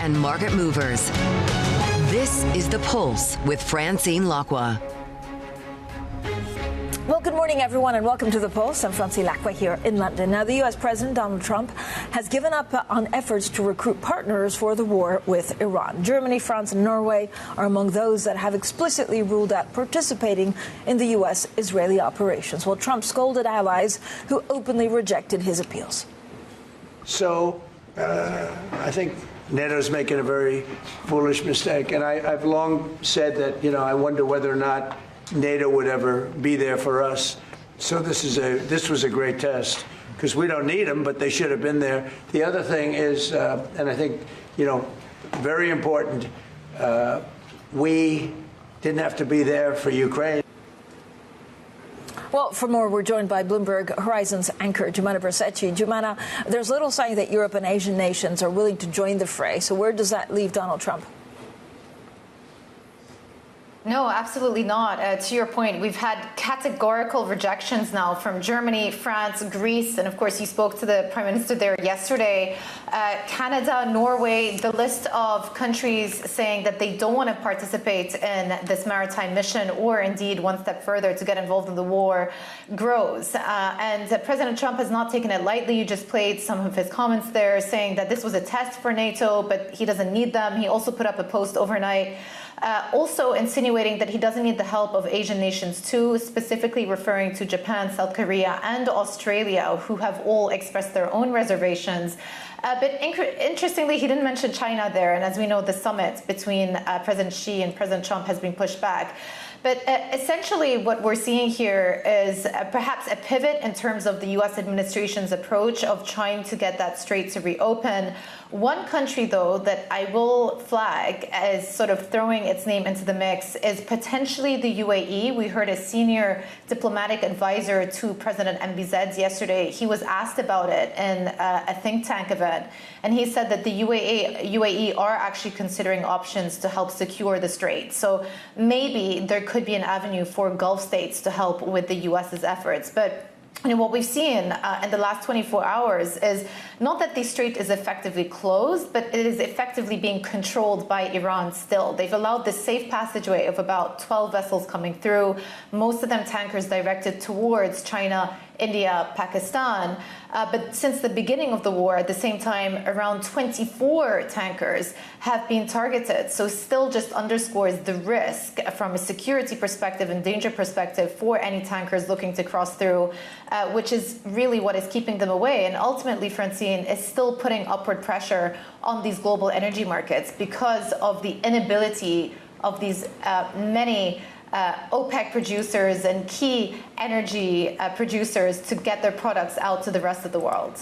and market movers. This is The Pulse with Francine Lacqua. Well, good morning, everyone, and welcome to The Pulse. I'm Francine Lacqua here in London. Now, the U.S. President Donald Trump has given up on efforts to recruit partners for the war with Iran. Germany, France, and Norway are among those that have explicitly ruled out participating in the U.S.-Israeli operations, while Trump scolded allies who openly rejected his appeals. So, I think NATO's making a very foolish mistake, and I've long said that, I wonder whether or not NATO would ever be there for us. So this was a great test, because we don't need them, but they should have been there. The other thing is, and I think, very important, we didn't have to be there for Ukraine. Well, for more, we're joined by Bloomberg Horizons anchor Joumana Bercetche. Joumana, there's little sign that Europe and Asian nations are willing to join the fray. So where does that leave Donald Trump? No, absolutely not. To your point, we've had categorical rejections now from Germany, France, Greece, and of course you spoke to the Prime Minister there yesterday. Canada, Norway, the list of countries saying that they don't want to participate in this maritime mission or indeed one step further to get involved in the war grows. And President Trump has not taken it lightly. You just played some of his comments there saying that this was a test for NATO, but he doesn't need them. He also put up a post overnight also insinuating that he doesn't need the help of Asian nations too, specifically referring to Japan, South Korea, and Australia, who have all expressed their own reservations. But interestingly, he didn't mention China there. And as we know, the summit between President Xi and President Trump has been pushed back. But essentially what we're seeing here is perhaps a pivot in terms of the U.S. administration's approach of trying to get that strait to reopen. One country, though, that I will flag as sort of throwing its name into the mix is potentially the UAE. We heard a senior diplomatic advisor to President MBZ yesterday. He was asked about it in a think tank event, and he said that the UAE are actually considering options to help secure the strait. So maybe there could be an avenue for Gulf states to help with the U.S.'s efforts. But what we've seen in the last 24 hours is not that the strait is effectively closed, but it is effectively being controlled by Iran still. They've allowed the safe passageway of about 12 vessels coming through, most of them tankers directed towards China, India, Pakistan. But since the beginning of the war, at the same time, around 24 tankers have been targeted. So still just underscores the risk from a security perspective and danger perspective for any tankers looking to cross through, which is really what is keeping them away. And ultimately, Francine, is still putting upward pressure on these global energy markets because of the inability of these many OPEC producers and key energy producers to get their products out to the rest of the world.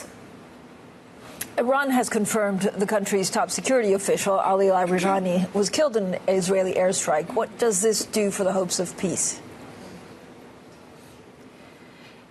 Iran has confirmed the country's top security official, Ali Larijani, was killed in an Israeli airstrike. What does this do for the hopes of peace?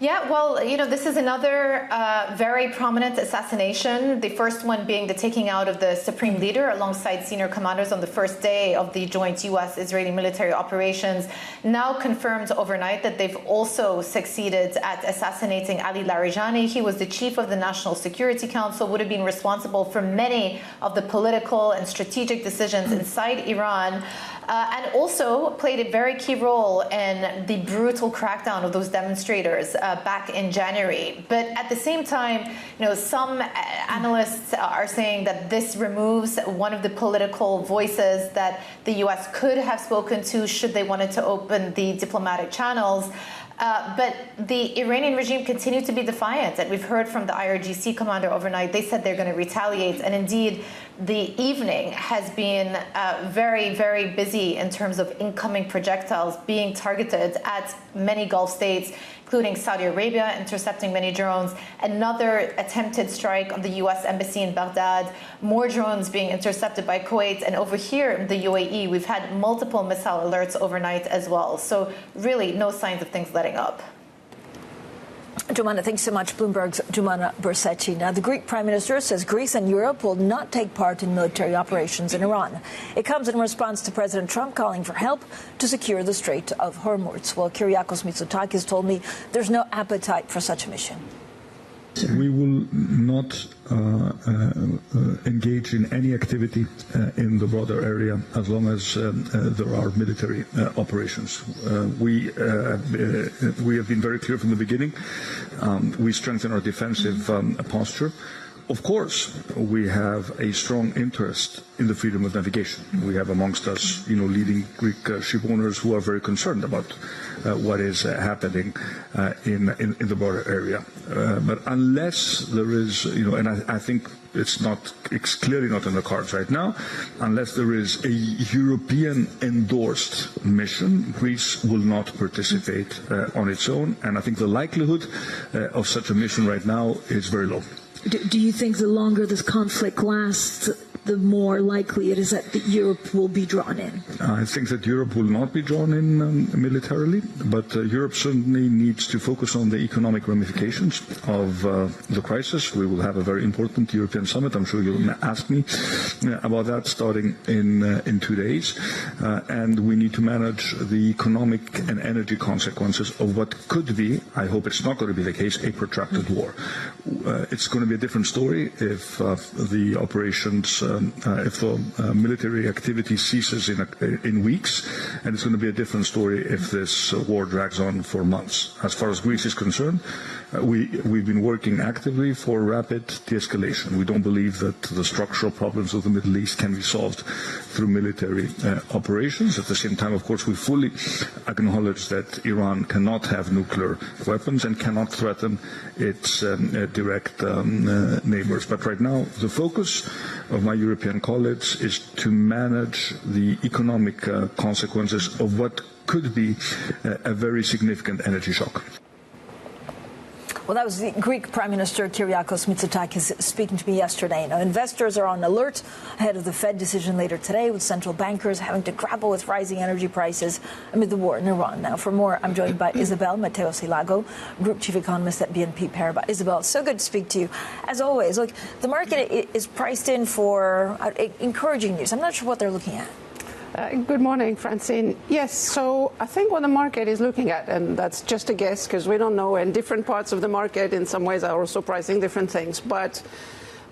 Yeah, well, this is another very prominent assassination, the first one being the taking out of the supreme leader alongside senior commanders on the first day of the joint U.S.-Israeli military operations. Now confirmed overnight that they've also succeeded at assassinating Ali Larijani. He was the chief of the National Security Council, would have been responsible for many of the political and strategic decisions inside Iran. And also played a very key role in the brutal crackdown of those demonstrators back in January. But at the same time, some analysts are saying that this removes one of the political voices that the U.S. could have spoken to should they wanted to open the diplomatic channels. But the Iranian regime continued to be defiant. And we've heard from the IRGC commander overnight. They said they're going to retaliate. And indeed, the evening has been very, very busy in terms of incoming projectiles being targeted at many Gulf states, including Saudi Arabia, intercepting many drones, another attempted strike on the U.S. embassy in Baghdad, more drones being intercepted by Kuwait, and over here in the UAE, we've had multiple missile alerts overnight as well. So really no signs of things letting up. Joumana, thanks so much. Bloomberg's Joumana Bercetche. Now, the Greek Prime Minister says Greece and Europe will not take part in military operations in Iran. It comes in response to President Trump calling for help to secure the Strait of Hormuz. Well, Kyriakos Mitsotakis told me there's no appetite for such a mission. We will not engage in any activity in the broader area as long as there are military operations. We have been very clear from the beginning. We strengthen our defensive posture. Of course, we have a strong interest in the freedom of navigation. We have amongst us, leading Greek ship owners who are very concerned about what is happening in the border area. But unless there is, and I think it's clearly not in the cards right now, unless there is a European endorsed mission, Greece will not participate on its own. And I think the likelihood of such a mission right now is very low. Do you think the longer this conflict lasts, the more likely it is that Europe will be drawn in? I think that Europe will not be drawn in militarily, but Europe certainly needs to focus on the economic ramifications of the crisis. We will have a very important European summit. I'm sure you'll ask me about that starting in 2 days. And we need to manage the economic and energy consequences of what could be, I hope it's not going to be the case, a protracted war. It's going to be a different story if the operations if the military activity ceases in weeks, and it's going to be a different story if this war drags on for months. As far as Greece is concerned, we've been working actively for rapid de-escalation. We don't believe that the structural problems of the Middle East can be solved through military operations. At the same time, of course, we fully acknowledge that Iran cannot have nuclear weapons and cannot threaten its direct neighbors. But right now, the focus of my European colleagues is to manage the economic consequences of what could be a very significant energy shock. Well, that was the Greek Prime Minister Kyriakos Mitsotakis speaking to me yesterday. Now, investors are on alert ahead of the Fed decision later today, with central bankers having to grapple with rising energy prices amid the war in Iran. Now, for more, I'm joined by Isabelle, Mateos, Lago, Group Chief Economist at BNP Paribas. Isabelle, so good to speak to you. As always, look, the market is priced in for encouraging news. I'm not sure what they're looking at. Good morning, Francine. Yes, so I think what the market is looking at, and that's just a guess because we don't know, and different parts of the market in some ways are also pricing different things, but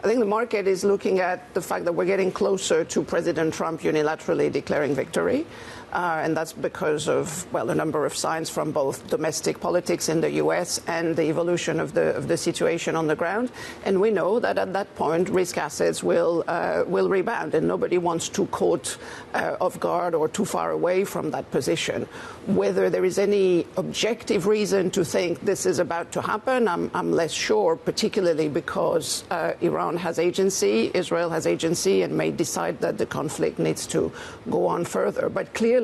I think the market is looking at the fact that we're getting closer to President Trump unilaterally declaring victory. And that's because of, well, a number of signs from both domestic politics in the U.S. and the evolution of the situation on the ground. And we know that at that point, risk assets will rebound, and nobody wants to caught off guard or too far away from that position. Whether there is any objective reason to think this is about to happen, I'm less sure, particularly because Iran has agency, Israel has agency, and may decide that the conflict needs to go on further. But clearly,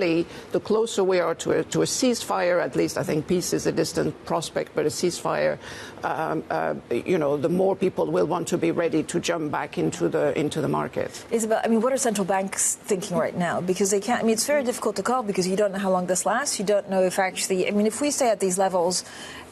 the closer we are to a ceasefire, at least I think peace is a distant prospect, but a ceasefire, the more people will want to be ready to jump back into the market. Isabelle, I mean, what are central banks thinking right now? Because they can't. I mean, it's very difficult to call because you don't know how long this lasts. You don't know if actually. I mean, if we stay at these levels,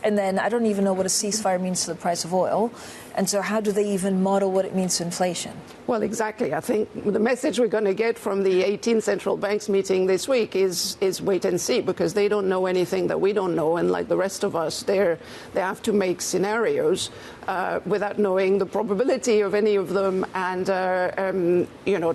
and then I don't even know what a ceasefire means to the price of oil. And so how do they even model what it means to inflation? Well, exactly. I think the message we're going to get from the 18 central banks meeting this week is wait and see, because they don't know anything that we don't know. And like the rest of us, they have to make scenarios without knowing the probability of any of them and,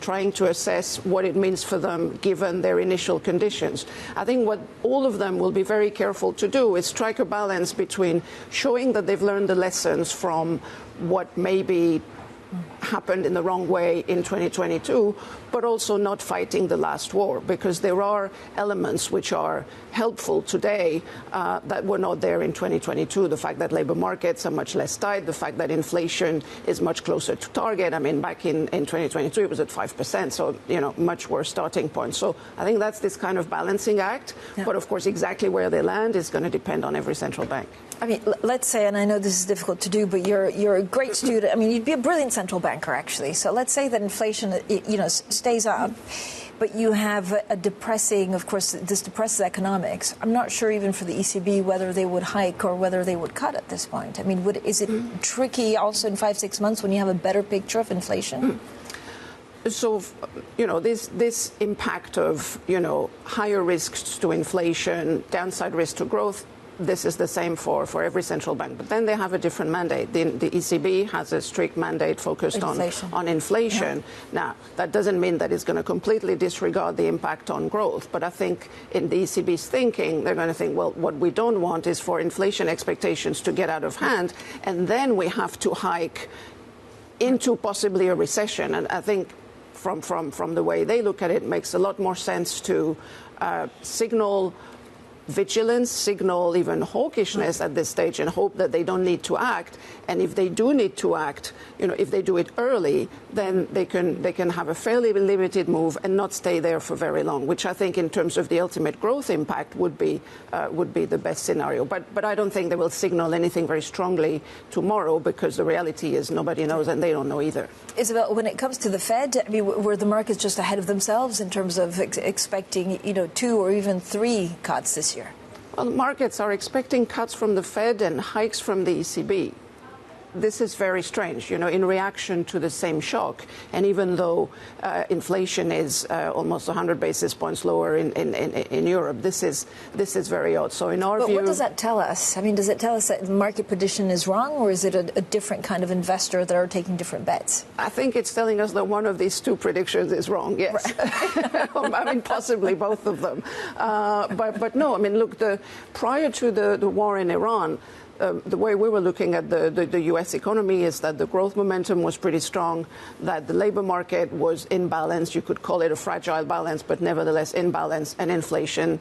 trying to assess what it means for them given their initial conditions. I think what all of them will be very careful to do is strike a balance between showing that they've learned the lessons from what maybe happened in the wrong way in 2022, but also not fighting the last war, because there are elements which are helpful today that were not there in 2022. The fact that labor markets are much less tight, the fact that inflation is much closer to target. I mean, back in 2022, it was at 5%, so, much worse starting point. So I think that's this kind of balancing act. Yeah. But of course, exactly where they land is going to depend on every central bank. I mean, let's say, and I know this is difficult to do, but you're a great student. I mean, you'd be a brilliant central banker, actually. So let's say that inflation, stays up, but you have a depressing, of course, this depresses economics. I'm not sure even for the ECB whether they would hike or whether they would cut at this point. I mean, is it tricky also in 5-6 months when you have a better picture of inflation? So, this impact of, higher risks to inflation, downside risk to growth, this is the same for every central bank. But then they have a different mandate. The ECB has a strict mandate focused on inflation. Yeah. Now, that doesn't mean that it's going to completely disregard the impact on growth. But I think in the ECB's thinking, they're going to think, well, what we don't want is for inflation expectations to get out of hand, and then we have to hike into possibly a recession. And I think from the way they look at it, makes a lot more sense to signal vigilance, signal even hawkishness at this stage, and hope that they don't need to act. And if they do need to act, if they do it early, then they can have a fairly limited move and not stay there for very long, which I think in terms of the ultimate growth impact would be the best scenario. But I don't think they will signal anything very strongly tomorrow, because the reality is nobody knows and they don't know either. Isabelle, when it comes to the Fed, I mean, were the markets just ahead of themselves in terms of expecting 2 or even 3 cuts this year? Well, markets are expecting cuts from the Fed and hikes from the ECB. This is very strange, in reaction to the same shock. And even though inflation is almost 100 basis points lower in Europe, this is very odd. So in our view... But what does that tell us? I mean, does it tell us that the market prediction is wrong, or is it a different kind of investor that are taking different bets? I think it's telling us that one of these 2 predictions is wrong, yes. Right. I mean, possibly both of them. But no, I mean, look, prior to the war in Iran, the way we were looking at the U.S. economy is that the growth momentum was pretty strong, that the labor market was in balance. You could call it a fragile balance, but nevertheless in balance, and inflation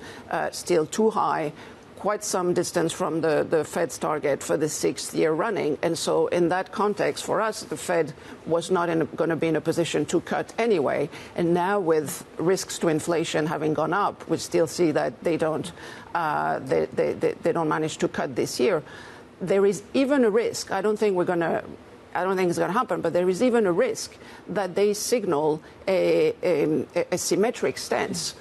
still too high, quite some distance from the Fed's target for the 6th year running. And so in that context, for us, the Fed was not going to be in a position to cut anyway. And now with risks to inflation having gone up, we still see that they don't manage to cut this year. There is even a risk. I don't think it's going to happen, but there is even a risk that they signal a symmetric stance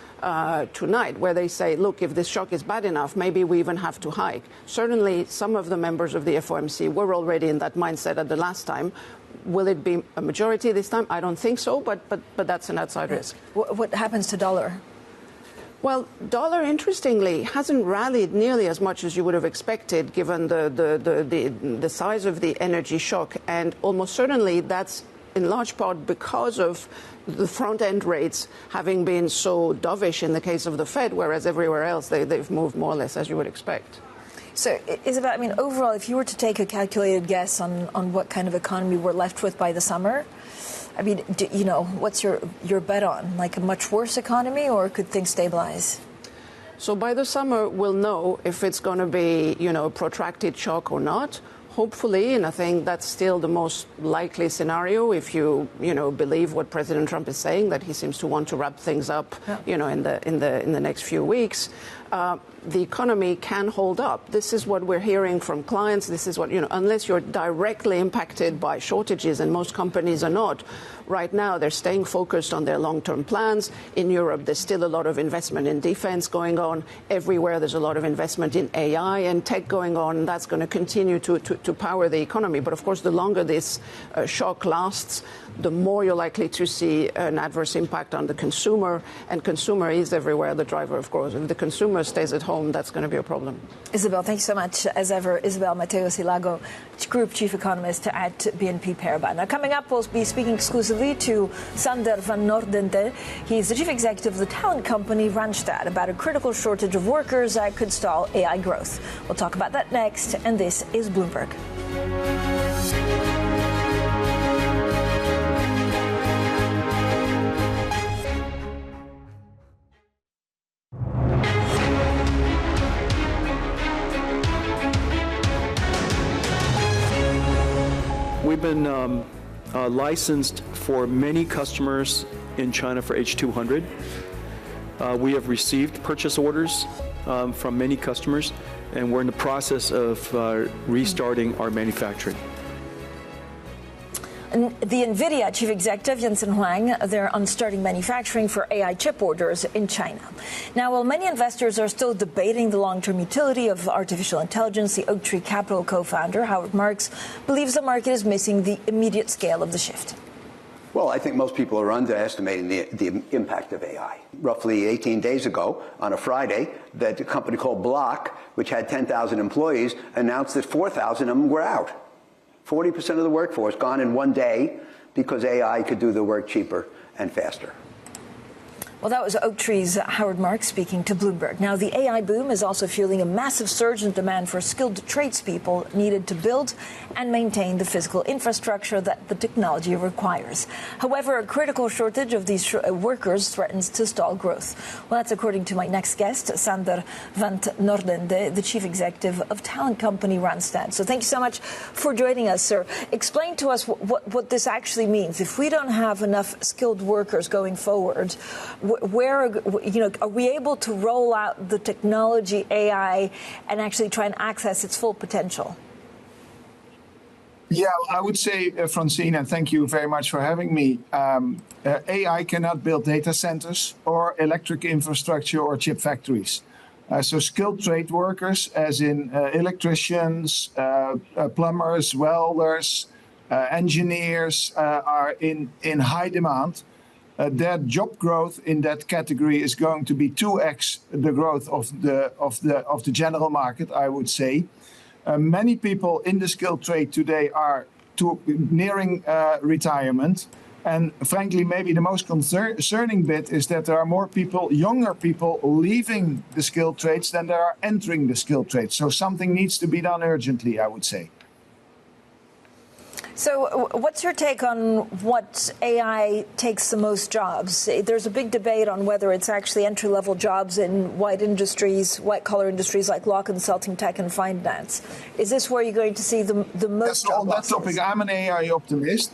tonight, where they say, look, if this shock is bad enough, maybe we even have to hike. Certainly, some of the members of the FOMC were already in that mindset at the last time. Will it be a majority this time? I don't think so, but that's an outside risk. What happens to dollar? Well, dollar, interestingly, hasn't rallied nearly as much as you would have expected, given the size of the energy shock, and almost certainly that's in large part because of the front-end rates having been so dovish in the case of the Fed, whereas everywhere else they've moved more or less as you would expect. So, Isabelle, I mean, overall, if you were to take a calculated guess on what kind of economy we're left with by the summer, I mean, what's your bet on? Like a much worse economy, or could things stabilize? So by the summer, we'll know if it's going to be, a protracted shock or not. Hopefully, and I think that's still the most likely scenario if you believe what President Trump is saying, that he seems to want to wrap things up, in the next few weeks. The economy can hold up. This is what we're hearing from clients. This is what, unless you're directly impacted by shortages, and most companies are not, right now they're staying focused on their long-term plans. In Europe, there's still a lot of investment in defense going on. Everywhere there's a lot of investment in AI and tech going on. That's going to continue to power the economy. But of course, the longer this shock lasts, the more you're likely to see an adverse impact on the consumer. And consumer is everywhere the driver of growth. If the consumer stays at home, that's going to be a problem. Isabelle, thank you so much. As ever, Isabelle Mateos Lago, Group Chief Economist at BNP Paribas. Now, coming up, we'll be speaking exclusively to Sander van Noordende. He's the Chief Executive of the talent company Randstad, about a critical shortage of workers that could stall AI growth. We'll talk about that next, and this is Bloomberg. We've been licensed for many customers in China for H200. We have received purchase orders from many customers, and we're in the process of restarting our manufacturing. The NVIDIA Chief Executive, Jensen Huang, they're on starting manufacturing for AI chip orders in China. Now, while many investors are still debating the long-term utility of artificial intelligence, the Oaktree Capital co-founder, Howard Marks, believes the market is missing the immediate scale of the shift. Well, I think most people are underestimating the impact of AI. Roughly 18 days ago, on a Friday, that a company called Block, which had 10,000 employees, announced that 4,000 of them were out. 40% of the workforce gone in one day because AI could do the work cheaper and faster. Well, that was Oaktree's Howard Marks speaking to Bloomberg. Now, the AI boom is also fueling a massive surge in demand for skilled tradespeople needed to build and maintain the physical infrastructure that the technology requires. However, a critical shortage of these workers threatens to stall growth. Well, that's according to my next guest, Sander van Noordende, the chief executive of talent company Randstad. So thank you so much for joining us, sir. Explain to us what this actually means. If we don't have enough skilled workers going forward, where, are we able to roll out the technology AI and actually try and access its full potential? Yeah, I would say, Francine, and thank you very much for having me. AI cannot build data centers or electric infrastructure or chip factories. So skilled trade workers, as in electricians, plumbers, welders, engineers, are in high demand. Their job growth in that category is going to be 2x the growth of the general market, I would say. Many people in the skilled trade today are nearing retirement. And frankly, maybe the most concerning bit is that there are more people, younger people, leaving the skilled trades than there are entering the skilled trades. So something needs to be done urgently, I would say. So what's your take on what AI takes the most jobs? There's a big debate on whether it's actually entry-level jobs in white-collar industries like law, consulting, tech, and finance. Is this where you're going to see the most job losses? On that topic, I'm an AI optimist.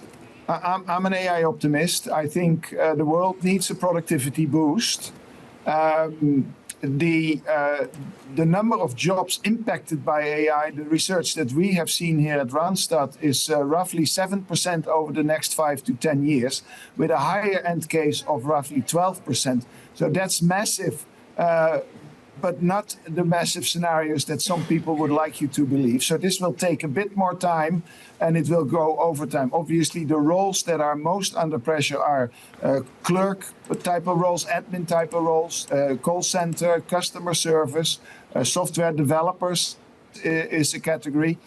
I'm an AI optimist. I think the world needs a productivity boost. The number of jobs impacted by AI, the research that we have seen here at Randstad, is roughly 7% over the next 5 to 10 years, with a higher end case of roughly 12%. So that's massive, but not the massive scenarios that some people would like you to believe. So this will take a bit more time, and it will go over time. Obviously, the roles that are most under pressure are clerk type of roles, admin type of roles, call center, customer service, software developers is a category.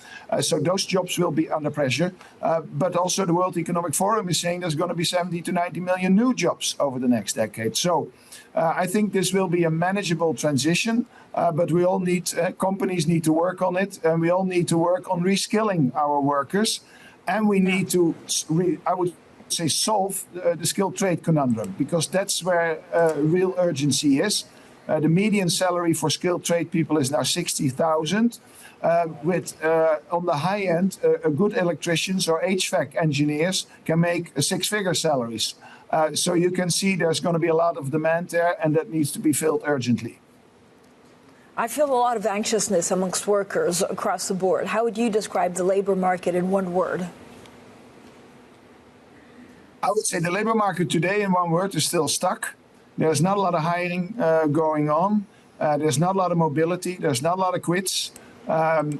So those jobs will be under pressure. But also the World Economic Forum is saying there's going to be 70 to 90 million new jobs over the next decade. So I think this will be a manageable transition. But we all need, companies need to work on it, and we all need to work on reskilling our workers. And we need to, I would say, solve the skilled trade conundrum, because that's where real urgency is. The median salary for skilled trade people is now 60,000. With on the high end, good electricians or HVAC engineers can make six-figure salaries. So you can see there's going to be a lot of demand there, and that needs to be filled urgently. I feel a lot of anxiousness amongst workers across the board. How would you describe the labor market in one word? I would say the labor market today, in one word, is still stuck. There's not a lot of hiring going on. There's not a lot of mobility. There's not a lot of quits.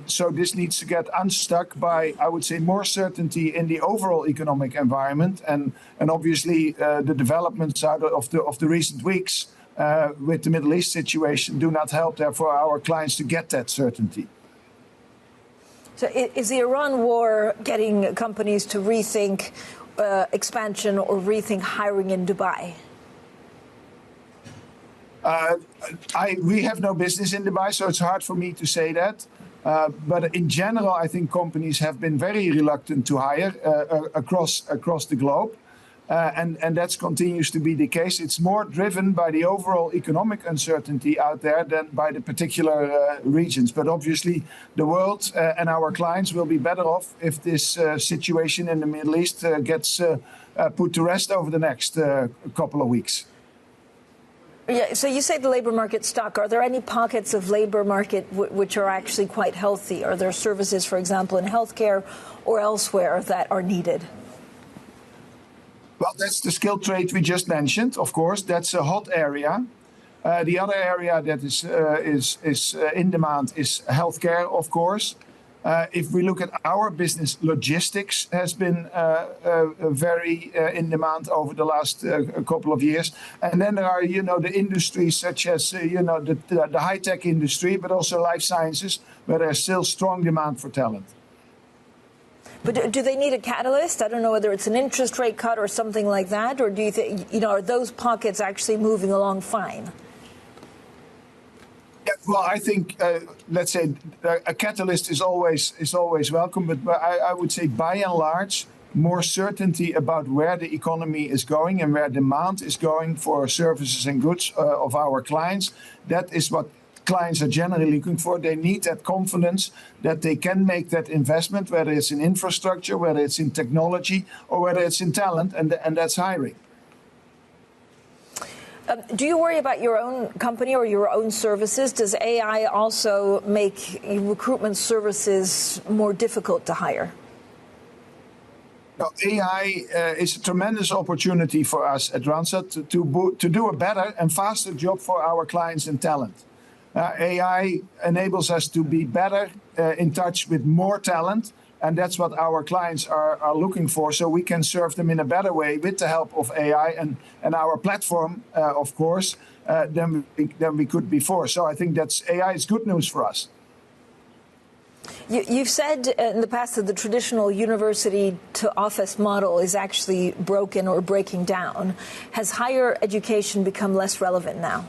So this needs to get unstuck by, I would say, more certainty in the overall economic environment. And obviously, the developments out of the recent weeks with the Middle East situation do not help, therefore, our clients to get that certainty. So is the Iran war getting companies to rethink expansion or rethink hiring in Dubai? We have no business in Dubai, so it's hard for me to say that. But in general, I think companies have been very reluctant to hire across the globe. And that continues to be the case. It's more driven by the overall economic uncertainty out there than by the particular regions. But obviously, the world and our clients will be better off if this situation in the Middle East gets put to rest over the next couple of weeks. Yeah, so you say the labor market's stuck. Are there any pockets of labor market which are actually quite healthy? Are there services, for example, in healthcare or elsewhere that are needed? Well, that's the skilled trade we just mentioned. Of course, that's a hot area. The other area that is in demand is healthcare, of course. If we look at our business, logistics has been very in demand over the last couple of years. And then there are, the industries such as, the high-tech industry, but also life sciences, where there's still strong demand for talent. But do they need a catalyst? I don't know whether it's an interest rate cut or something like that, or do you think, are those pockets actually moving along fine? Yeah, well, I think, let's say, a catalyst is always welcome, but I would say, by and large, more certainty about where the economy is going and where demand is going for services and goods of our clients. That is what clients are generally looking for. They need that confidence that they can make that investment, whether it's in infrastructure, whether it's in technology, or whether it's in talent, and that's hiring. Do you worry about your own company or your own services? Does AI also make recruitment services more difficult to hire? Now, AI is a tremendous opportunity for us at Randstad to do a better and faster job for our clients and talent. AI enables us to be better in touch with more talent, and that's what our clients are looking for, so we can serve them in a better way with the help of AI and our platform, of course, than we could before. So I think AI is good news for us. You've said in the past that the traditional university-to-office model is actually broken or breaking down. Has higher education become less relevant now?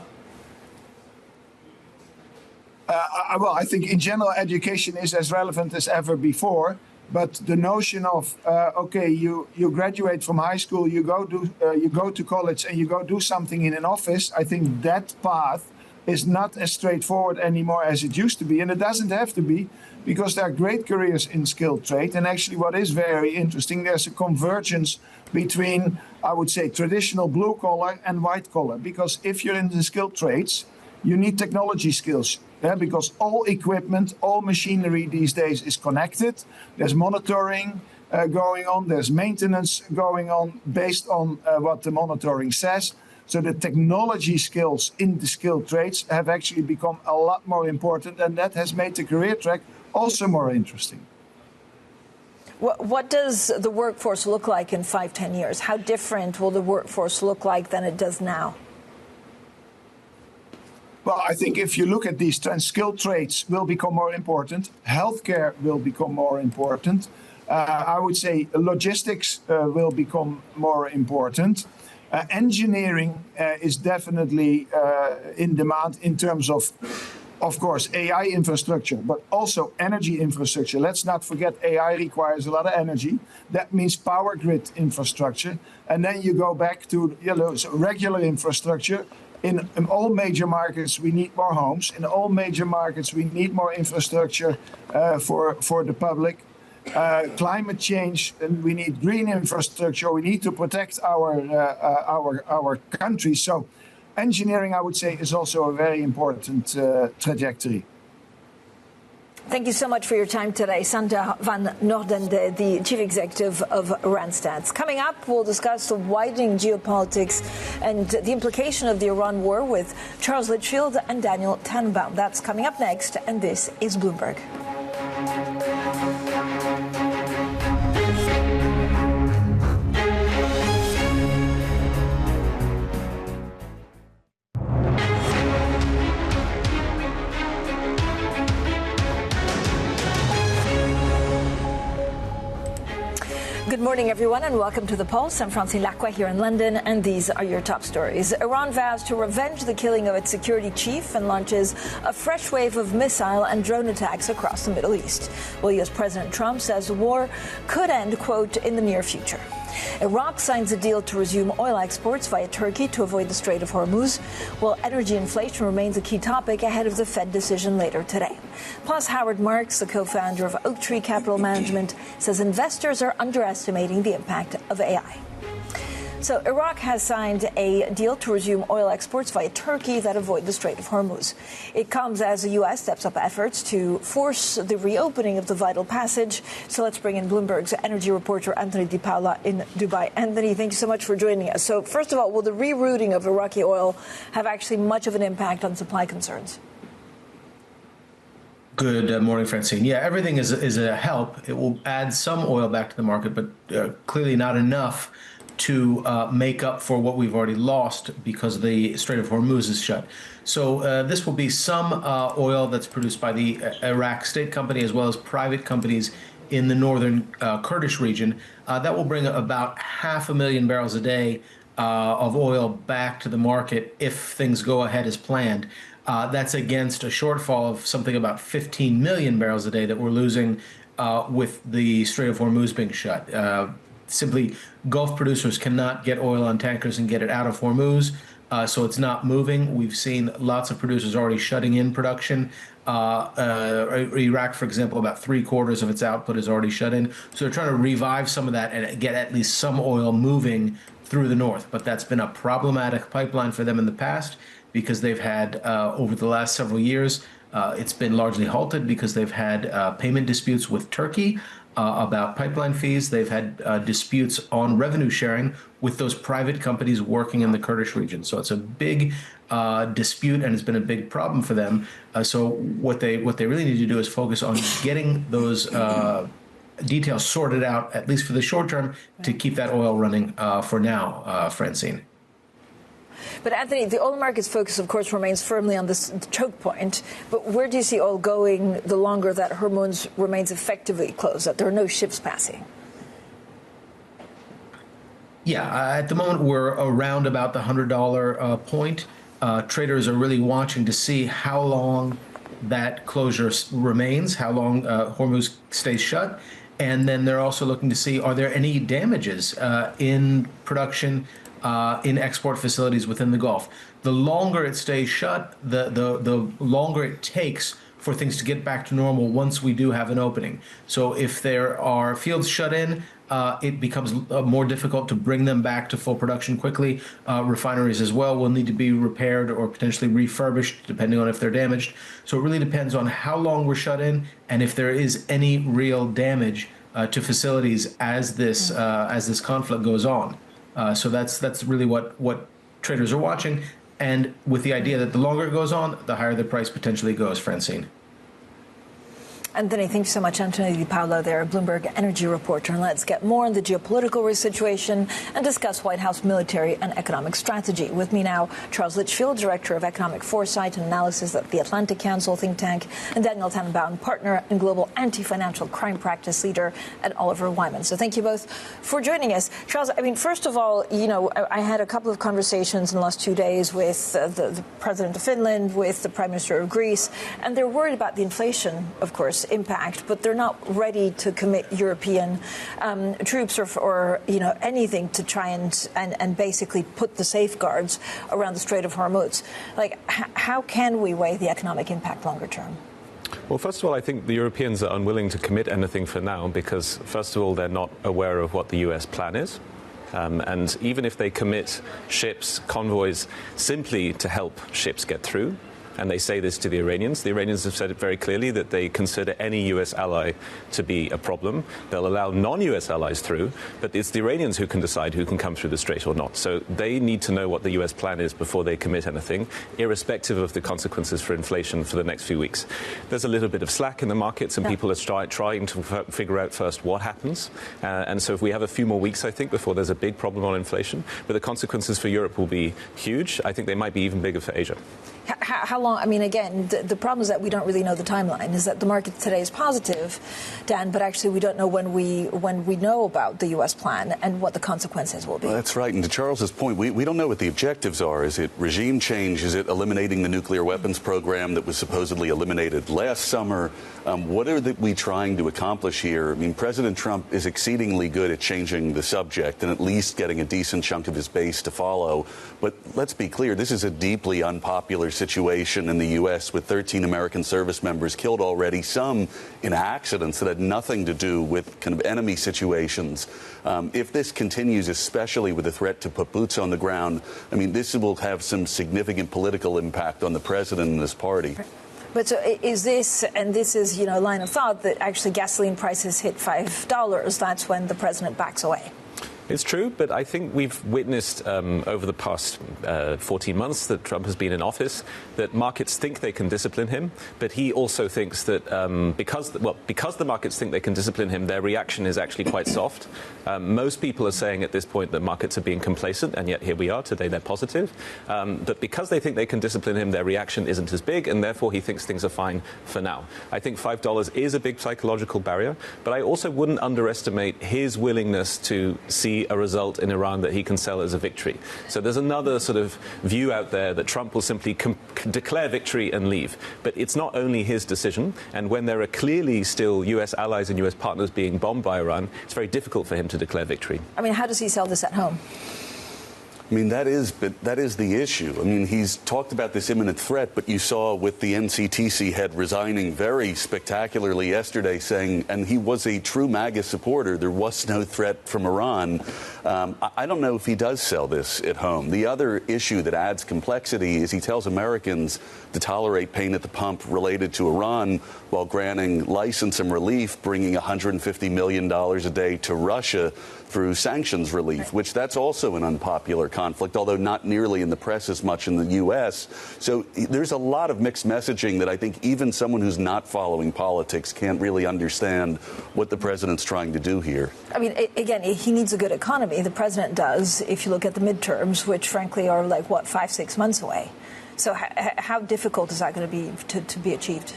Well, I think in general education is as relevant as ever before, but the notion of you graduate from high school, you go to college, and you go do something in an office. I think that path is not as straightforward anymore as it used to be, and it doesn't have to be, because there are great careers in skilled trade. And actually, what is very interesting, there's a convergence between, I would say, traditional blue collar and white collar, because if you're in the skilled trades, you need technology skills. Because all equipment, all machinery these days is connected. There's monitoring going on. There's maintenance going on based on what the monitoring says. So the technology skills in the skilled trades have actually become a lot more important, and that has made the career track also more interesting. What does the workforce look like in 5-10 years? How different will the workforce look like than it does now? Well, I think if you look at these trends, skilled trades will become more important. Healthcare will become more important. I would say logistics will become more important. Engineering is definitely in demand in terms of course, AI infrastructure, but also energy infrastructure. Let's not forget AI requires a lot of energy. That means power grid infrastructure. And then you go back to regular infrastructure. In all major markets, we need more homes. In all major markets, we need more infrastructure for the public. Climate change, and we need green infrastructure. We need to protect our country. So engineering, I would say, is also a very important trajectory. Thank you so much for your time today. Sander van Noordende, the Chief Executive of Randstad. Coming up, we'll discuss the widening geopolitics and the implication of the Iran war with Charles Lichfield and Daniel Tannebaum. That's coming up next, and this is Bloomberg. Good morning, everyone, and welcome to The Pulse. I'm Francine Lacqua here in London, and these are your top stories. Iran vows to revenge the killing of its security chief and launches a fresh wave of missile and drone attacks across the Middle East. Well, U.S. President Trump says the war could end, quote, in the near future. Iraq signs a deal to resume oil exports via Turkey to avoid the Strait of Hormuz, while energy inflation remains a key topic ahead of the Fed decision later today. Plus, Howard Marks, the co-founder of Oak Tree Capital Management, says investors are underestimating the impact of AI. So Iraq has signed a deal to resume oil exports via Turkey that avoid the Strait of Hormuz. It comes as the U.S. steps up efforts to force the reopening of the vital passage. So let's bring in Bloomberg's energy reporter Anthony Di Paola in Dubai. Anthony, thank you so much for joining us. So first of all, will the rerouting of Iraqi oil have actually much of an impact on supply concerns? Good morning, Francine. Yeah, everything is a help. It will add some oil back to the market, but clearly not enough to make up for what we've already lost because the Strait of Hormuz is shut. So this will be some oil that's produced by the Iraq State Company as well as private companies in the northern Kurdish region. That will bring about 500,000 barrels a day of oil back to the market if things go ahead as planned. That's against a shortfall of something about 15 million barrels a day that we're losing with the Strait of Hormuz being shut. Simply, Gulf producers cannot get oil on tankers and get it out of Hormuz, so it's not moving. We've seen lots of producers already shutting in production. Iraq, for example, about 3/4 of its output is already shut in. So they're trying to revive some of that and get at least some oil moving through the north. But that's been a problematic pipeline for them in the past because they've had, over the last several years, it's been largely halted because they've had payment disputes with Turkey about pipeline fees. They've had disputes on revenue sharing with those private companies working in the Kurdish region. So it's a big dispute, and it's been a big problem for them. So what they really need to do is focus on getting those details sorted out, at least for the short term, to keep that oil running for now, Francine. But Anthony, the oil market's focus, of course, remains firmly on this choke point. But where do you see oil going the longer that Hormuz remains effectively closed, that there are no ships passing? Yeah, at the moment, we're around about the $100 point. Traders are really watching to see how long that closure remains, how long Hormuz stays shut. And then they're also looking to see, are there any damages in production, in export facilities within the Gulf? The longer it stays shut, the longer it takes for things to get back to normal once we do have an opening. So if there are fields shut in, it becomes more difficult to bring them back to full production quickly. Refineries as well will need to be repaired or potentially refurbished, depending on if they're damaged. So it really depends on how long we're shut in and if there is any real damage to facilities as this conflict goes on. So that's really what traders are watching, and with the idea that the longer it goes on, the higher the price potentially goes, Francine. Anthony, thank you so much. Anthony Di Paolo there, Bloomberg energy reporter. And let's get more on the geopolitical situation and discuss White House military and economic strategy. With me now, Charles Lichfield, Director of Economic Foresight and Analysis at the Atlantic Council think tank, and Daniel Tannebaum, Partner and Global Anti-Financial Crime Practice Leader at Oliver Wyman. So thank you both for joining us. Charles, I mean, first of all, I had a couple of conversations in the last 2 days with the President of Finland, with the Prime Minister of Greece, and they're worried about the inflation, of course, impact, but they're not ready to commit European troops or anything to try and basically put the safeguards around the Strait of Hormuz. Like, how can we weigh the economic impact longer term? Well, first of all, I think the Europeans are unwilling to commit anything for now because, first of all, they're not aware of what the US plan is. And even if they commit ships, convoys, simply to help ships get through, and they say this to the Iranians have said it very clearly that they consider any US ally to be a problem. They'll allow non-US allies through, but it's the Iranians who can decide who can come through the strait or not. So they need to know what the US plan is before they commit anything, irrespective of the consequences for inflation for the next few weeks. There's a little bit of slack in the markets, and people are trying to figure out first what happens. And so if we have a few more weeks, I think, before there's a big problem on inflation, but the consequences for Europe will be huge. I think they might be even bigger for Asia. How long? I mean, again, the problem is that we don't really know the timeline. Is that the market today is positive, Dan, but actually we don't know when we know about the U.S. plan and what the consequences will be. Well, that's right. And to Charles's point, we don't know what the objectives are. Is it regime change? Is it eliminating the nuclear weapons program that was supposedly eliminated last summer? What are we trying to accomplish here? I mean, President Trump is exceedingly good at changing the subject and at least getting a decent chunk of his base to follow. But let's be clear, this is a deeply unpopular situation in the U.S. with 13 American service members killed already, some in accidents that had nothing to do with kind of enemy situations. If this continues, especially with the threat to put boots on the ground, I mean, this will have some significant political impact on the president and his party. But so is this, and this is, a line of thought that actually gasoline prices hit $5, that's when the president backs away? It's true, but I think we've witnessed over the past 14 months that Trump has been in office that markets think they can discipline him, but he also thinks that because the markets think they can discipline him, their reaction is actually quite soft. Most people are saying at this point that markets are being complacent, and yet here we are today, they're positive. But because they think they can discipline him, their reaction isn't as big, and therefore he thinks things are fine for now. I think $5 is a big psychological barrier, but I also wouldn't underestimate his willingness to see a result in Iran that he can sell as a victory. So there's another sort of view out there that Trump will simply declare victory and leave. But it's not only his decision, and when there are clearly still US allies and US partners being bombed by Iran, it's very difficult for him to declare victory. I mean, how does he sell this at home? I mean, that is the issue. I mean, he's talked about this imminent threat, but you saw with the NCTC head resigning very spectacularly yesterday, saying, and he was a true MAGA supporter, there was no threat from Iran. I don't know if he does sell this at home. The other issue that adds complexity is he tells Americans to tolerate pain at the pump related to Iran while granting license and relief, bringing $150 million a day to Russia through sanctions relief, which that's also an unpopular conflict, although not nearly in the press as much in the U.S. So there's a lot of mixed messaging that I think even someone who's not following politics can't really understand what the president's trying to do here. I mean, again, he needs a good economy. The president does, if you look at the midterms, which frankly are like, 5-6 months away. So how difficult is that going to be to be achieved?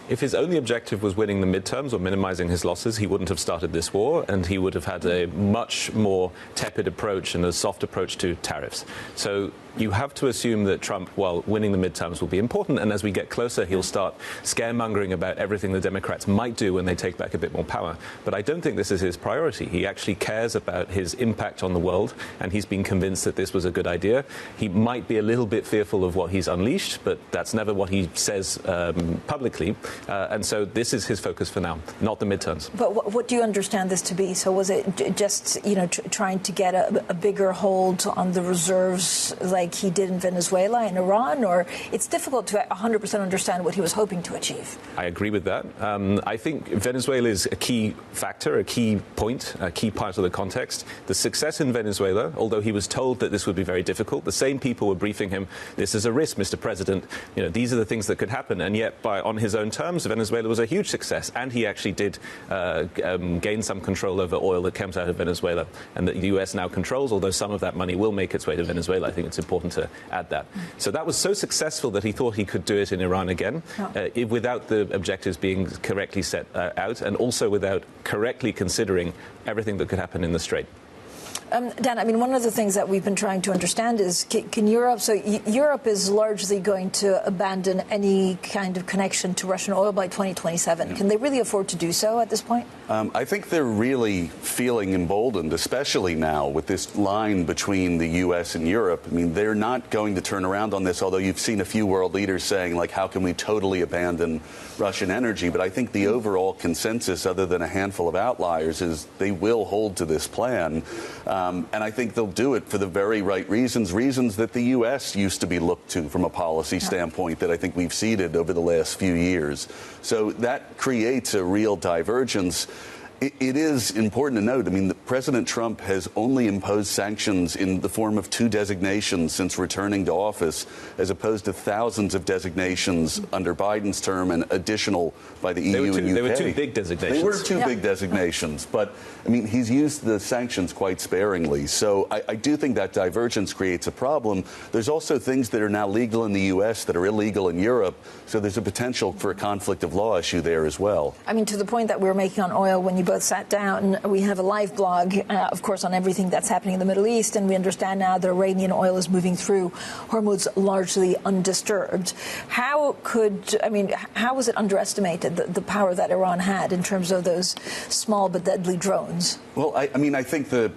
If his only objective was winning the midterms or minimizing his losses, he wouldn't have started this war, and he would have had a much more tepid approach and a soft approach to tariffs. So you have to assume that Trump, while winning the midterms, will be important, and as we get closer, he'll start scaremongering about everything the Democrats might do when they take back a bit more power. But I don't think this is his priority. He actually cares about his impact on the world, and he's been convinced that this was a good idea. He might be a little bit fearful of what he's unleashed, but that's never what he says publicly. And so this is his focus for now, not the midterms. But what do you understand this to be? So was it just, trying to get a bigger hold on the reserves like he did in Venezuela and Iran? Or it's difficult to 100% understand what he was hoping to achieve? I agree with that. I think Venezuela is a key factor, a key point, a key part of the context. The success in Venezuela, although he was told that this would be very difficult, the same people were briefing him, this is a risk, Mr. President. These are the things that could happen. And yet, on his own terms, Venezuela was a huge success. And he actually did gain some control over oil that comes out of Venezuela and that the U.S. now controls, although some of that money will make its way to Venezuela. I think it's important to add that. So that was so successful that he thought he could do it in Iran again without the objectives being correctly set out, and also without correctly considering everything that could happen in the Strait. Dan, I mean, one of the things that we've been trying to understand is can Europe, so Europe is largely going to abandon any kind of connection to Russian oil by 2027. Yeah. Can they really afford to do so at this point? I think they're really feeling emboldened, especially now with this line between the U.S. and Europe. I mean, they're not going to turn around on this, although you've seen a few world leaders saying, like, how can we totally abandon Russian energy? But I think the overall consensus, other than a handful of outliers, is they will hold to this plan. And I think they'll do it for the very right reasons that the U.S. used to be looked to from a policy standpoint that I think we've ceded over the last few years. So that creates a real divergence. It is important to note, I mean, President Trump has only imposed sanctions in the form of 2 designations since returning to office, as opposed to thousands of designations under Biden's term and additional by the EU and UK. They were 2 big designations. They were 2 big designations. But, I mean, he's used the sanctions quite sparingly. So I do think that divergence creates a problem. There's also things that are now legal in the U.S. that are illegal in Europe. So there's a potential for a conflict of law issue there as well. I mean, to the point that we were making on oil when you both sat down, we have a live blog, of course, on everything that's happening in the Middle East, and we understand now that Iranian oil is moving through Hormuz largely undisturbed. How was it underestimated, the power that Iran had in terms of those small but deadly drones? Well, I think the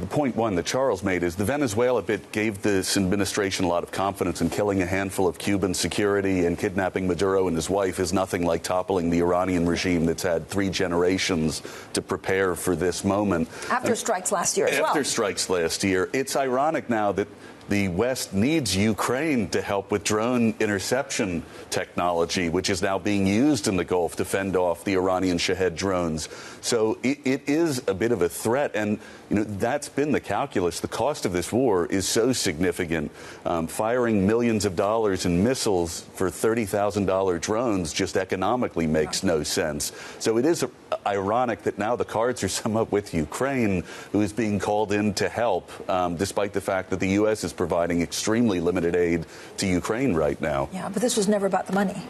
point one that Charles made is the Venezuela bit gave this administration a lot of confidence, in killing a handful of Cuban security and kidnapping Maduro and his wife is nothing like toppling the Iranian regime that's had 3 generations to prepare for this moment. After strikes last year as well. After strikes last year. It's ironic now that the West needs Ukraine to help with drone interception technology, which is now being used in the Gulf to fend off the Iranian Shahed drones. So it is a bit of a threat, and that's been the calculus. The cost of this war is so significant. Firing millions of dollars in missiles for $30,000 drones just economically makes no sense. So it is ironic that now the cards are somewhat with Ukraine, who is being called in to help, despite the fact that the U.S. is providing extremely limited aid to Ukraine right now. Yeah, but this was never about the money.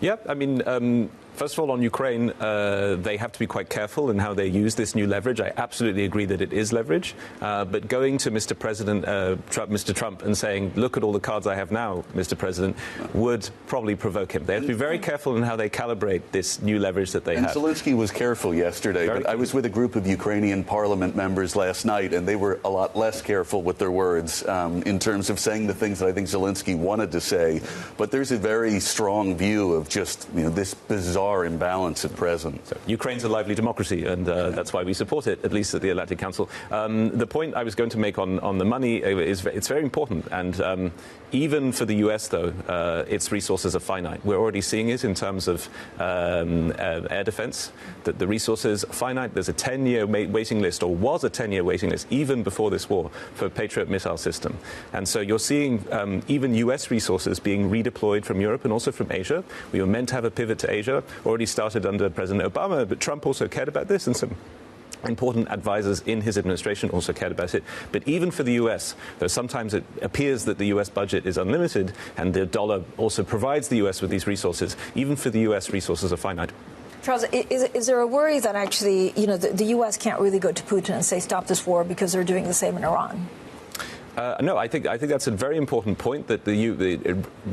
Yeah, I mean, first of all, on Ukraine, they have to be quite careful in how they use this new leverage. I absolutely agree that it is leverage. But going to Mr. Trump, and saying, look at all the cards I have now, Mr. President, would probably provoke him. They have to be very careful in how they calibrate this new leverage that they have. And Zelensky was careful yesterday, but I was with a group of Ukrainian parliament members last night, and they were a lot less careful with their words in terms of saying the things that I think Zelensky wanted to say. But there's a very strong view of just this bizarre imbalance at present. So, Ukraine's a lively democracy, and that's why we support it, at least at the Atlantic Council. The point I was going to make on the money is it's very important, and even for the US, though, its resources are finite. We're already seeing it in terms of air defense, that the resources are finite. There's a 10-year waiting list, or was a 10-year waiting list, even before this war, for a Patriot missile system. And so you're seeing even US resources being redeployed from Europe and also from Asia. We were meant to have a pivot to Asia, already started under President Obama, but Trump also cared about this, and some important advisors in his administration also cared about it. But even for the US, though sometimes it appears that the US budget is unlimited and the dollar also provides the US with these resources, even for the US, resources are finite. Charles, is there a worry that actually, the U.S. can't really go to Putin and say stop this war because they're doing the same in Iran? No, I think that's a very important point, that the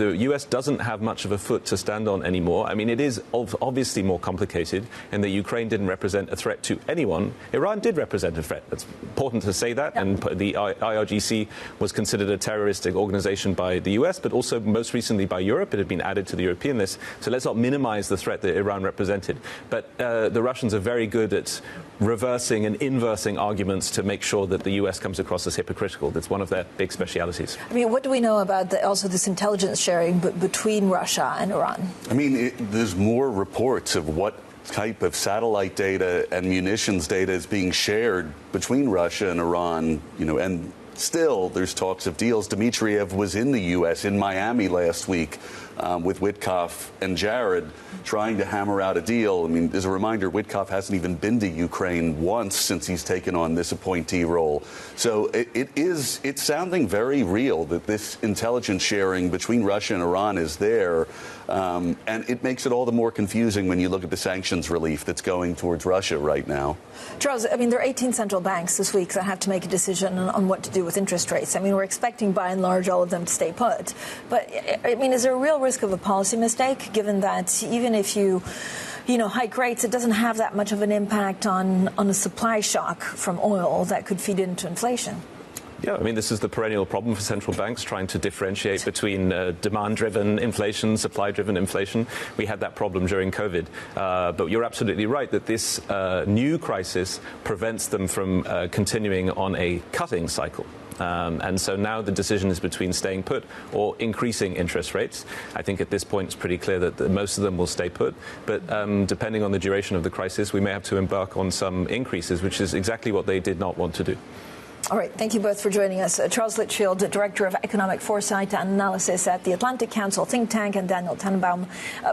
U.S. doesn't have much of a foot to stand on anymore. I mean, it is obviously more complicated, and that Ukraine didn't represent a threat to anyone. Iran did represent a threat. That's important to say that. Yeah. And the IRGC was considered a terroristic organization by the U.S., but also most recently by Europe. It had been added to the European list. So let's not minimize the threat that Iran represented. But the Russians are very good at reversing and inversing arguments to make sure that the U.S. comes across as hypocritical. That's one of their big specialities. I mean, what do we know about also this intelligence sharing between Russia and Iran? I mean, there's more reports of what type of satellite data and munitions data is being shared between Russia and Iran, and still there's talks of deals. Dmitriev was in the U.S., in Miami last week, with Witkoff and Jared, trying to hammer out a deal. I mean, as a reminder, Witkoff hasn't even been to Ukraine once since he's taken on this appointee role. So it's sounding very real that this intelligence sharing between Russia and Iran is there. And it makes it all the more confusing when you look at the sanctions relief that's going towards Russia right now. Charles, I mean, there are 18 central banks this week that have to make a decision on what to do with interest rates. I mean, we're expecting, by and large, all of them to stay put. But, I mean, is there a real risk of a policy mistake, given that even if you hike rates, it doesn't have that much of an impact on a supply shock from oil that could feed into inflation? Yeah, I mean, this is the perennial problem for central banks, trying to differentiate between demand-driven inflation, supply-driven inflation. We had that problem during COVID. But you're absolutely right that this new crisis prevents them from continuing on a cutting cycle. And so now the decision is between staying put or increasing interest rates. I think at this point it's pretty clear that most of them will stay put. But depending on the duration of the crisis, we may have to embark on some increases, which is exactly what they did not want to do. All right. Thank you both for joining us. Charles Lichfield, Director of Economic Foresight and Analysis at the Atlantic Council think tank, and Daniel Tannebaum,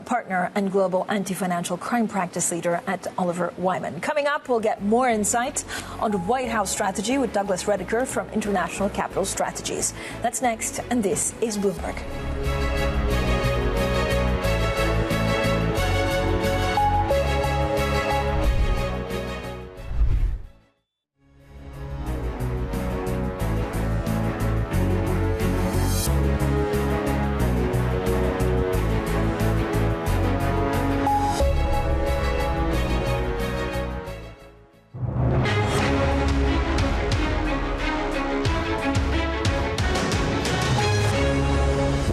Partner and Global Anti-Financial Crime Practice Leader at Oliver Wyman. Coming up, we'll get more insight on the White House strategy with Douglas Rediker from International Capital Strategies. That's next, and this is Bloomberg.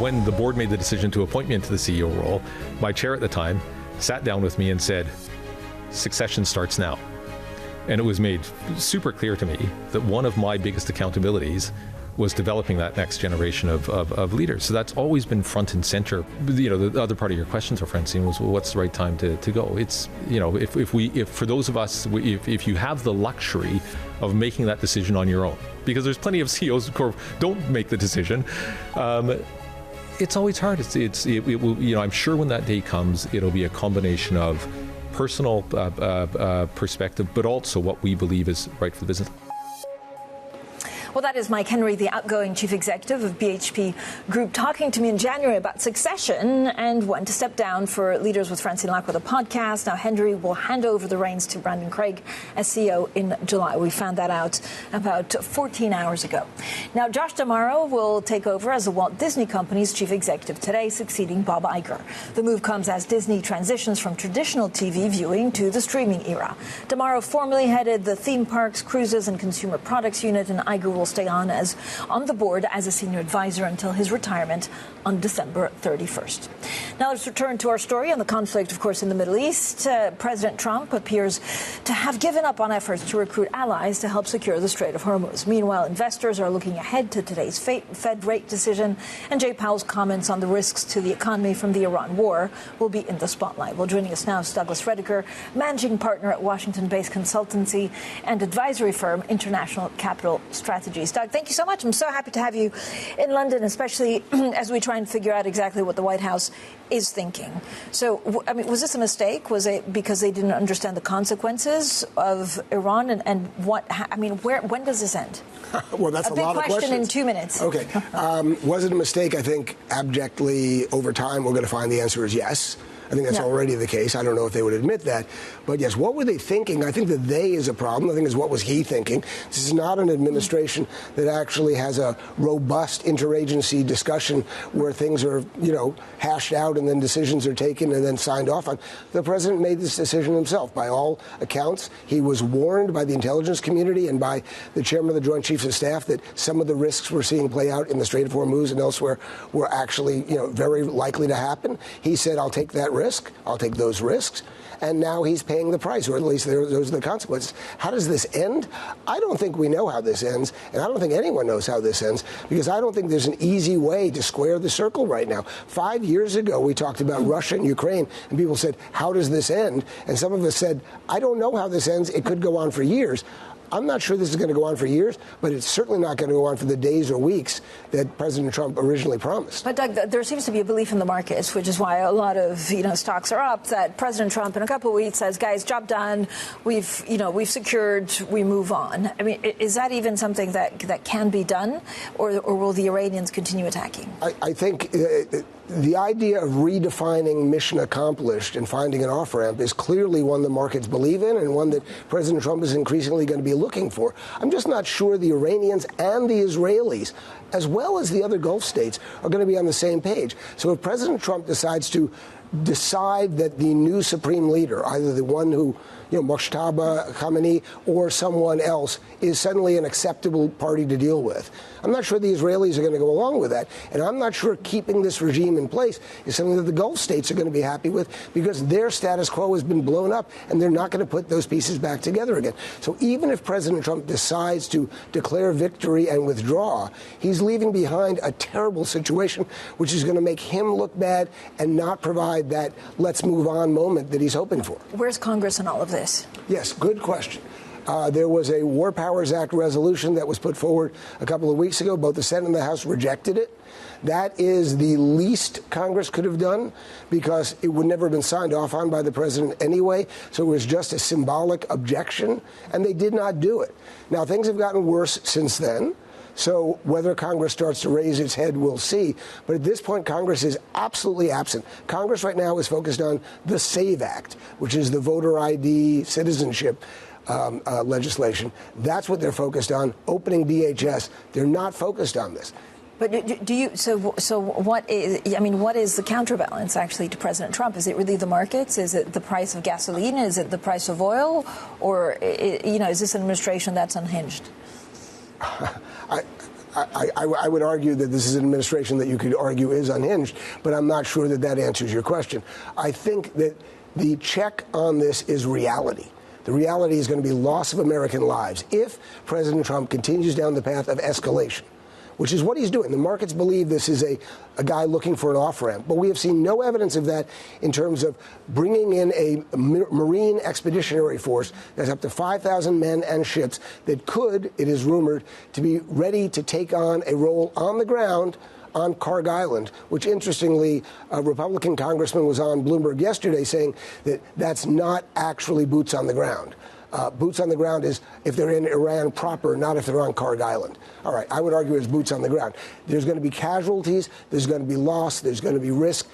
When the board made the decision to appoint me into the CEO role, my chair at the time sat down with me and said, succession starts now. And it was made super clear to me that one of my biggest accountabilities was developing that next generation of leaders. So that's always been front and center. The other part of your question, Francine, was, well, what's the right time to go? It's, if for those of us, if you have the luxury of making that decision on your own, because there's plenty of CEOs who don't make the decision. It's always hard. It will, I'm sure when that day comes, it'll be a combination of personal perspective, but also what we believe is right for the business. Well, that is Mike Henry, the outgoing chief executive of BHP Group, talking to me in January about succession and when to step down for Leaders with Francine Lacqua, the podcast. Now, Henry will hand over the reins to Brandon Craig as CEO in July. We found that out about 14 hours ago. Now, Josh D'Amaro will take over as the Walt Disney Company's chief executive today, succeeding Bob Iger. The move comes as Disney transitions from traditional TV viewing to the streaming era. D'Amaro formerly headed the theme parks, cruises, and consumer products unit, and Iger will stay on the board as a senior advisor until his retirement on December 31st. Now let's return to our story on the conflict, of course, in the Middle East. President Trump appears to have given up on efforts to recruit allies to help secure the Strait of Hormuz. Meanwhile, investors are looking ahead to today's Fed rate decision, and Jay Powell's comments on the risks to the economy from the Iran war will be in the spotlight. Well, joining us now is Douglas Rediker, managing partner at Washington-based consultancy and advisory firm International Capital Strategies. Doug, thank you so much. I'm so happy to have you in London, especially as we try and figure out exactly what the White House is thinking. So, I mean, was this a mistake? Was it because they didn't understand the consequences of Iran? And what, I mean, when does this end? Well, that's a lot of questions. A big question in 2 minutes. Okay. Was it a mistake? I think abjectly over time we're going to find the answer is yes. I think that's already the case. I don't know if they would admit that. But yes, what were they thinking? I think the they is a problem. I think it's what was he thinking. This is not an administration that actually has a robust interagency discussion where things are, hashed out and then decisions are taken and then signed off on. The president made this decision himself. By all accounts, he was warned by the intelligence community and by the chairman of the Joint Chiefs of Staff that some of the risks we're seeing play out in the Strait of Hormuz and elsewhere were actually, very likely to happen. He said, I'll take that risk. I'll take those risks. And now he's paying the price, or at least those are the consequences. How does this end? I don't think we know how this ends, and I don't think anyone knows how this ends, because I don't think there's an easy way to square the circle right now. 5 years ago, we talked about Russia and Ukraine, and people said, how does this end? And some of us said, I don't know how this ends. It could go on for years. I'm not sure this is going to go on for years, but it's certainly not going to go on for the days or weeks that President Trump originally promised. But, Doug, there seems to be a belief in the markets, which is why a lot of, stocks are up, that President Trump in a couple of weeks says, guys, job done, we've secured, we move on. I mean, is that even something that can be done, or will the Iranians continue attacking? I think the idea of redefining mission accomplished and finding an off-ramp is clearly one the markets believe in and one that President Trump is increasingly going to be looking for. I'm just not sure the Iranians and the Israelis, as well as the other Gulf states, are going to be on the same page. So if President Trump decides to decide that the new supreme leader, either the one who, Mojtaba Khamenei or someone else, is suddenly an acceptable party to deal with, I'm not sure the Israelis are going to go along with that. And I'm not sure keeping this regime in place is something that the Gulf states are going to be happy with, because their status quo has been blown up and they're not going to put those pieces back together again. So even if President Trump decides to declare victory and withdraw, he's leaving behind a terrible situation, which is going to make him look bad and not provide that let's move on moment that he's hoping for. Where's Congress in all of this? Yes, good question. There was a War Powers Act resolution that was put forward a couple of weeks ago. Both the Senate and the House rejected it. That is the least Congress could have done, because it would never have been signed off on by the president anyway. So it was just a symbolic objection, and they did not do it. Now, things have gotten worse since then. So whether Congress starts to raise its head, we'll see. But at this point, Congress is absolutely absent. Congress right now is focused on the SAVE Act, which is the voter ID citizenship legislation. That's what they're focused on, opening DHS. They're not focused on this. But do you? So what is? I mean, what is the counterbalance actually to President Trump? Is it really the markets? Is it the price of gasoline? Is it the price of oil? Or is this an administration that's unhinged? I would argue that this is an administration that you could argue is unhinged, but I'm not sure that answers your question. I think that the check on this is reality. The reality is going to be loss of American lives if President Trump continues down the path of escalation. which is what he's doing. The markets believe this is a guy looking for an off-ramp, but we have seen no evidence of that in terms of bringing in a marine expeditionary force that's up to 5,000 men and ships that could, it is rumored, to be ready to take on a role on the ground on Karg Island, which interestingly, a Republican congressman was on Bloomberg yesterday saying that that's not actually boots on the ground. Boots on the ground is if they're in Iran proper, not if they're on Karg Island. All right, I would argue it's boots on the ground. There's going to be casualties, there's going to be loss, there's going to be risk.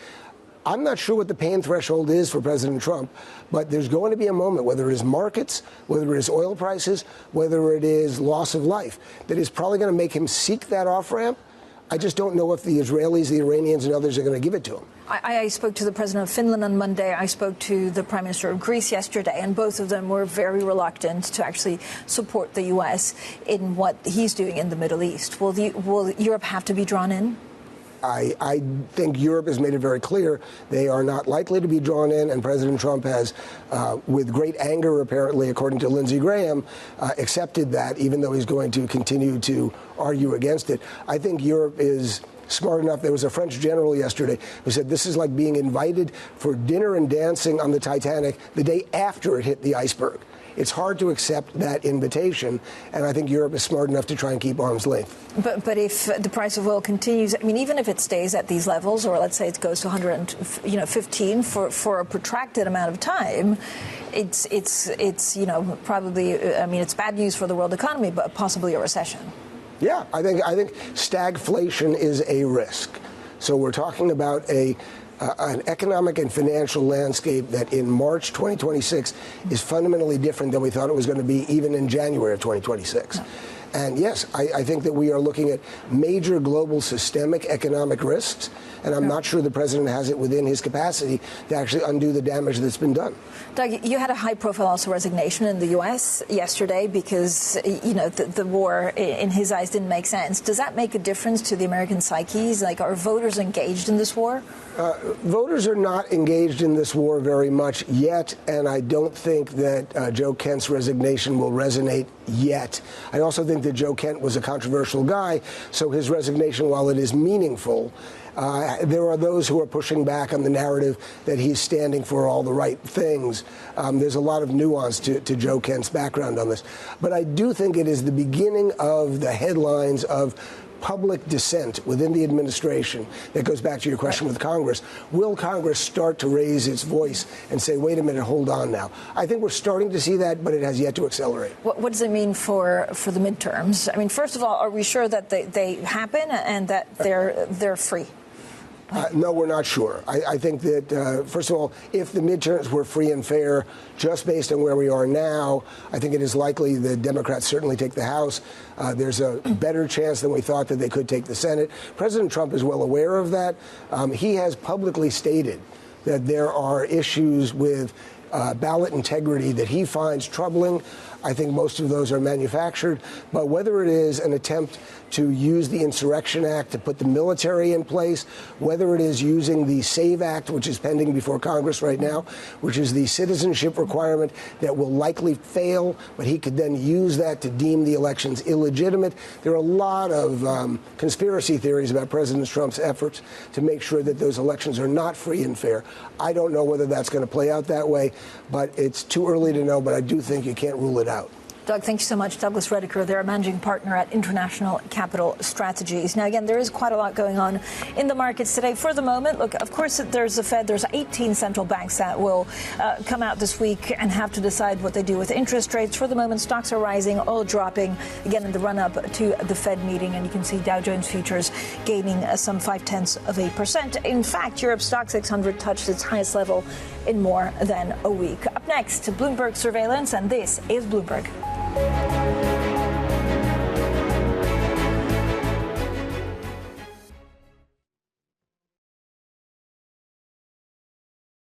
I'm not sure what the pain threshold is for President Trump, but there's going to be a moment, whether it is markets, whether it is oil prices, whether it is loss of life, that is probably going to make him seek that off-ramp. I just don't know if the Israelis, the Iranians, and others are going to give it to him. I spoke to the president of Finland on Monday. I spoke to the prime minister of Greece yesterday, and both of them were very reluctant to actually support the U.S. in what he's doing in the Middle East. Will Europe have to be drawn in? I think Europe has made it very clear they are not likely to be drawn in, and President Trump has, with great anger, apparently, according to Lindsey Graham, accepted that, even though he's going to continue to argue against it. I think Europe is smart enough. There was a French general yesterday who said this is like being invited for dinner and dancing on the Titanic the day after it hit the iceberg. It's hard to accept that invitation, and I think Europe is smart enough to try and keep arm's length. But if the price of oil continues, I mean, even if it stays at these levels, or let's say it goes to 115 for a protracted amount of time, it's probably, I mean, it's bad news for the world economy, but possibly a recession. Yeah, I think stagflation is a risk. So we're talking about an economic and financial landscape that in March 2026 is fundamentally different than we thought it was going to be even in January of 2026. And yes, I think that we are looking at major global systemic economic risks, and I'm not sure the president has it within his capacity to actually undo the damage that's been done. Doug, you had a high-profile also resignation in the U.S. yesterday because, the war, in his eyes, didn't make sense. Does that make a difference to the American psyches? Like, are voters engaged in this war? Voters are not engaged in this war very much yet, and I don't think that Joe Kent's resignation will resonate yet. I also think that Joe Kent was a controversial guy, so his resignation, while it is meaningful, there are those who are pushing back on the narrative that he's standing for all the right things. There's a lot of nuance to Joe Kent's background on this. But I do think it is the beginning of the headlines of public dissent within the administration. That goes back to your question with Congress. Will Congress start to raise its voice and say, wait a minute, hold on now? I think we're starting to see that, but it has yet to accelerate. What does it mean for the midterms? I mean, first of all, are we sure that they happen and that they're free? No, we're not sure. I think that, first of all, if the midterms were free and fair, just based on where we are now, I think it is likely the Democrats certainly take the House. There's a better chance than we thought that they could take the Senate. President Trump is well aware of that. He has publicly stated that there are issues with ballot integrity that he finds troubling. I think most of those are manufactured. But whether it is an attempt to use the Insurrection Act to put the military in place, whether it is using the SAVE Act, which is pending before Congress right now, which is the citizenship requirement that will likely fail, but he could then use that to deem the elections illegitimate. There are a lot of conspiracy theories about President Trump's efforts to make sure that those elections are not free and fair. I don't know whether that's going to play out that way, but it's too early to know, but I do think you can't rule it out. Doug, thank you so much. Douglas Rediker, they're a managing partner at International Capital Strategies. Now, again, there is quite a lot going on in the markets today. For the moment, look, of course, there's the Fed. There's 18 central banks that will come out this week and have to decide what they do with interest rates. For the moment, stocks are rising, oil dropping, again, in the run-up to the Fed meeting. And you can see Dow Jones futures gaining some 0.5%. In fact, Europe's stock 600 touched its highest level in more than a week. Up next, Bloomberg surveillance, and this is Bloomberg.